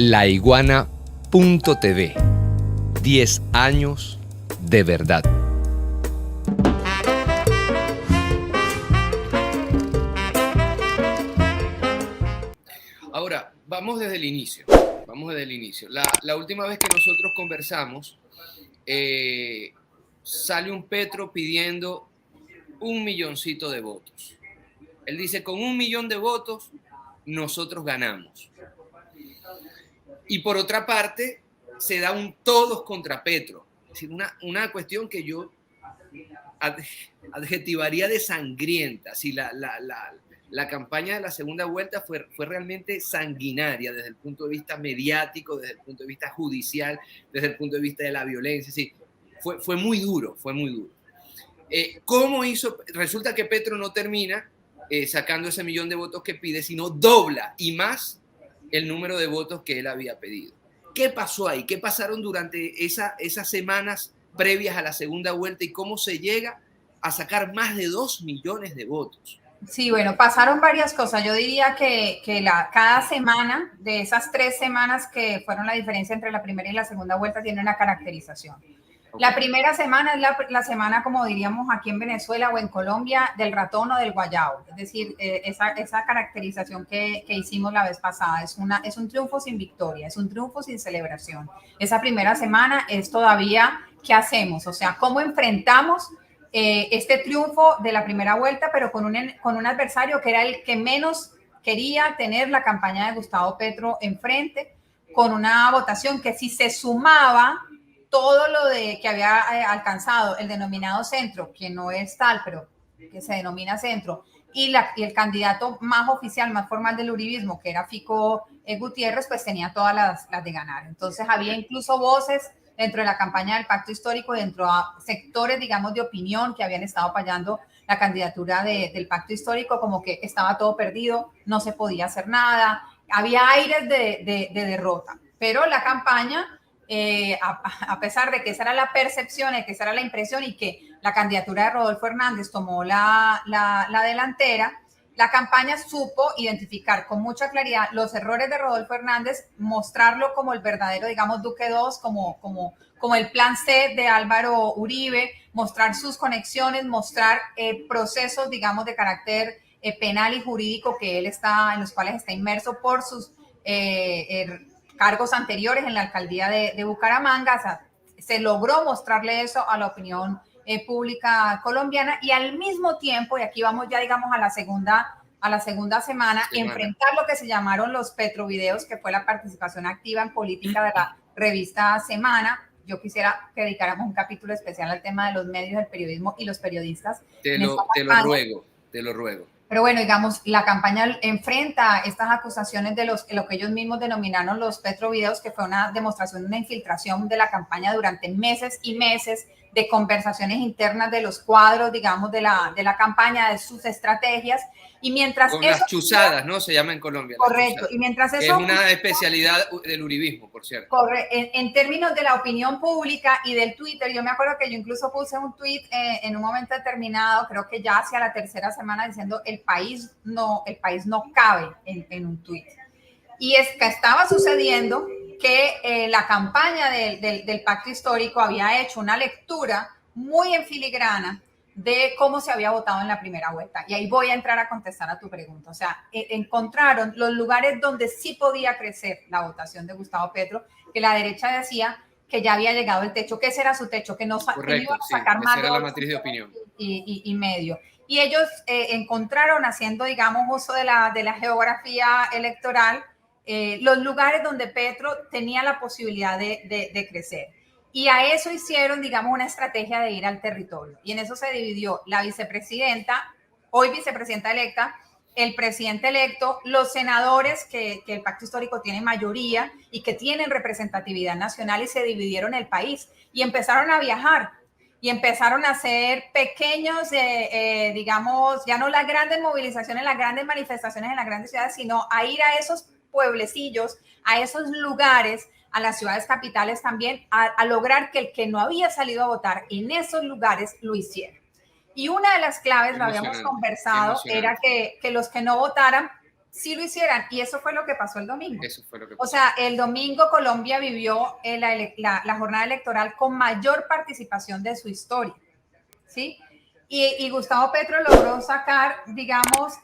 laiguana.tv. 10 años de verdad. Ahora, vamos desde el inicio. La última vez que nosotros conversamos, sale un Petro pidiendo 1 milloncito de votos. Él dice, con 1 millón de votos, nosotros ganamos. Y por otra parte, se da un todos contra Petro. Es decir, una cuestión que yo adjetivaría de sangrienta. Si la campaña de la segunda vuelta fue realmente sanguinaria desde el punto de vista mediático, desde el punto de vista judicial, desde el punto de vista de la violencia. Sí, fue muy duro. ¿Cómo hizo? Resulta que Petro no termina sacando ese millón de votos que pide, sino dobla y más el número de votos que él había pedido. ¿Qué pasó ahí? ¿Qué pasaron durante esas semanas previas a la segunda vuelta y cómo se llega a sacar más de 2 millones de votos? Sí, bueno, pasaron varias cosas. Yo diría que cada semana, de esas 3 semanas que fueron la diferencia entre la primera y la segunda vuelta, tiene una caracterización. Okay. La primera semana es la semana, como diríamos aquí en Venezuela o en Colombia, del ratón o del guayabo. Es decir, esa caracterización que hicimos la vez pasada es un triunfo sin victoria, es un triunfo sin celebración. Esa primera semana es todavía, ¿qué hacemos? O sea, ¿cómo enfrentamos este triunfo de la primera vuelta, pero con un adversario que era el que menos quería tener la campaña de Gustavo Petro enfrente, con una votación que si se sumaba todo lo que había alcanzado el denominado centro, que no es tal, pero que se denomina centro, y el candidato más oficial, más formal del uribismo, que era Fico Gutiérrez, pues tenía todas las de ganar. Entonces había incluso voces dentro de la campaña del Pacto Histórico, dentro de sectores, digamos, de opinión que habían estado apoyando la candidatura del Pacto Histórico, como que estaba todo perdido, no se podía hacer nada, había aires de derrota. Pero la campaña, a pesar de que esa era la percepción, de que esa era la impresión y que la candidatura de Rodolfo Hernández tomó la delantera, la campaña supo identificar con mucha claridad los errores de Rodolfo Hernández, mostrarlo como el verdadero, digamos, Duque II, como el plan C de Álvaro Uribe, mostrar sus conexiones, mostrar procesos, digamos, de carácter penal y jurídico en los cuales está inmerso por sus cargos anteriores en la alcaldía de Bucaramanga. O sea, se logró mostrarle eso a la opinión pública colombiana y al mismo tiempo, y aquí vamos ya digamos a la segunda semana, enfrentar lo que se llamaron los Petrovideos, que fue la participación activa en política de la revista Semana. Yo quisiera que dedicáramos un capítulo especial al tema de los medios, del periodismo y los periodistas. Te lo ruego. Pero bueno, digamos, la campaña enfrenta estas acusaciones de lo que ellos mismos denominaron los Petrovideos, que fue una demostración de una infiltración de la campaña durante meses y meses, de conversaciones internas de los cuadros, digamos, de la campaña, de sus estrategias. Y mientras con las chuzadas, ¿no? Se llama en Colombia. Correcto. Y mientras eso... Es una especialidad del uribismo, por cierto. En términos de la opinión pública y del Twitter, yo me acuerdo que yo incluso puse un tweet en un momento determinado, creo que ya hacia la tercera semana, diciendo el país no cabe en un tweet. Y es que estaba sucediendo que la campaña del Pacto Histórico había hecho una lectura muy en filigrana de cómo se había votado en la primera vuelta. Y ahí voy a entrar a contestar a tu pregunta. O sea, encontraron los lugares donde sí podía crecer la votación de Gustavo Petro, que la derecha decía que ya había llegado el techo, que ese era su techo, que no iban a sacar más de la matriz de opinión. Y medio. Y ellos encontraron, haciendo, digamos, uso de la geografía electoral, los lugares donde Petro tenía la posibilidad de crecer. Y a eso hicieron, digamos, una estrategia de ir al territorio. Y en eso se dividió la vicepresidenta, hoy vicepresidenta electa, el presidente electo, los senadores que el Pacto Histórico tiene mayoría y que tienen representatividad nacional, y se dividieron el país y empezaron a viajar y empezaron a hacer pequeños, digamos, ya no las grandes movilizaciones, las grandes manifestaciones en las grandes ciudades, sino a ir a esos pueblecillos, a esos lugares, a las ciudades capitales también, a lograr que el que no había salido a votar en esos lugares lo hiciera. Y una de las claves, lo habíamos conversado, era que los que no votaran sí lo hicieran. Y eso fue lo que pasó el domingo. Eso fue lo que pasó. O sea, el domingo Colombia vivió la jornada electoral con mayor participación de su historia, ¿sí? Y Gustavo Petro logró sacar, digamos,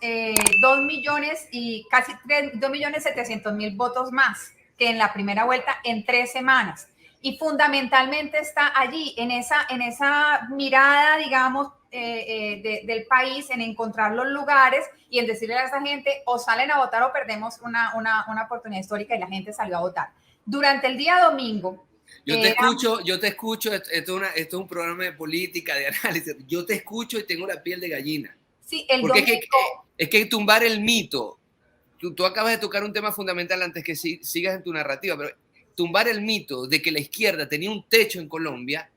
2 millones y casi 2.700.000 votos más que en la primera vuelta en 3 semanas. Y fundamentalmente está allí, en esa mirada, digamos, del país, en encontrar los lugares y en decirle a esa gente, o salen a votar o perdemos una oportunidad histórica, y la gente salió a votar. Durante el día domingo, yo te escucho, esto es un programa de política, de análisis, yo te escucho y tengo la piel de gallina. Sí, el porque domingo, es que tumbar el mito, tú acabas de tocar un tema fundamental antes que sigas en tu narrativa, pero tumbar el mito de que la izquierda tenía un techo en Colombia,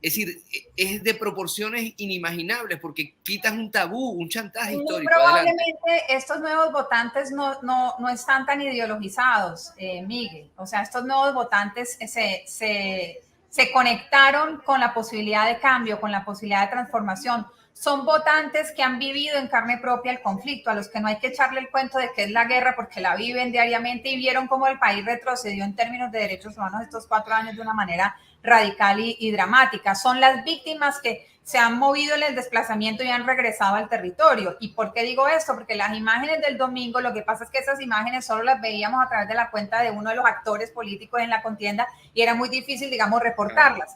es decir, es de proporciones inimaginables, porque quitas un tabú, un chantaje histórico. Probablemente estos nuevos votantes no están tan ideologizados, Miguel. O sea, estos nuevos votantes se conectaron con la posibilidad de cambio, con la posibilidad de transformación. Son votantes que han vivido en carne propia el conflicto, a los que no hay que echarle el cuento de que es la guerra, porque la viven diariamente y vieron cómo el país retrocedió en términos de derechos humanos estos 4 años de una manera radical y dramática. Son las víctimas que se han movido en el desplazamiento y han regresado al territorio. ¿Y por qué digo esto? Porque las imágenes del domingo, lo que pasa es que esas imágenes solo las veíamos a través de la cuenta de uno de los actores políticos en la contienda y era muy difícil, digamos, reportarlas.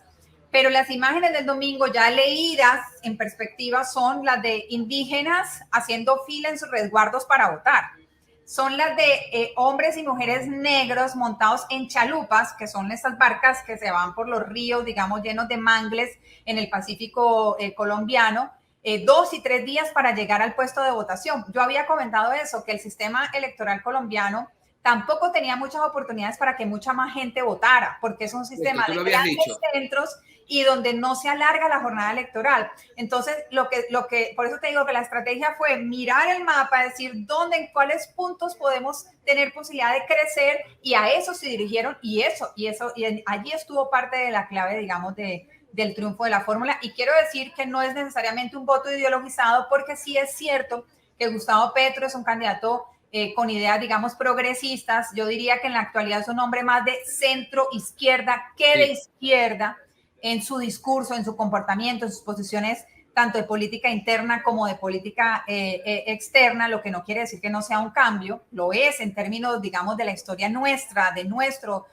Pero las imágenes del domingo ya leídas en perspectiva son las de indígenas haciendo fila en sus resguardos para votar. Son las de hombres y mujeres negros montados en chalupas, que son esas barcas que se van por los ríos, digamos, llenos de mangles en el Pacífico colombiano, 2 y 3 días para llegar al puesto de votación. Yo había comentado eso, que el sistema electoral colombiano tampoco tenía muchas oportunidades para que mucha más gente votara, porque es un sistema de grandes centros y donde no se alarga la jornada electoral. Entonces, por eso te digo que la estrategia fue mirar el mapa, decir en cuáles puntos podemos tener posibilidad de crecer, y a eso se dirigieron, y allí estuvo parte de la clave, digamos, del triunfo de la fórmula. Y quiero decir que no es necesariamente un voto ideologizado, porque sí es cierto que Gustavo Petro es un candidato con ideas, digamos, progresistas. Yo diría que en la actualidad es un hombre más de centro izquierda que de izquierda, en su discurso, en su comportamiento, en sus posiciones, tanto de política interna como de política externa, lo que no quiere decir que no sea un cambio, lo es en términos, digamos, de la historia nuestra, de nuestro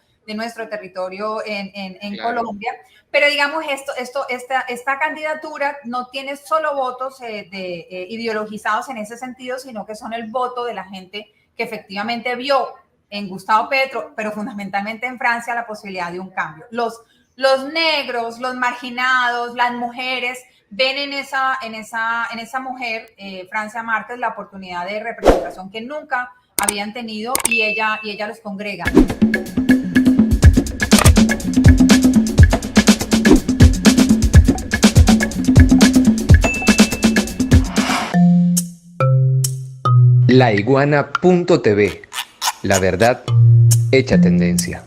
territorio en claro. Colombia, pero digamos, esta candidatura no tiene solo votos ideologizados en ese sentido, sino que son el voto de la gente que efectivamente vio en Gustavo Petro, pero fundamentalmente en Francia, la posibilidad de un cambio. Los negros, los marginados, las mujeres ven en esa mujer, Francia Márquez, la oportunidad de representación que nunca habían tenido, y ella los congrega. Laiguana.tv, la verdad hecha tendencia.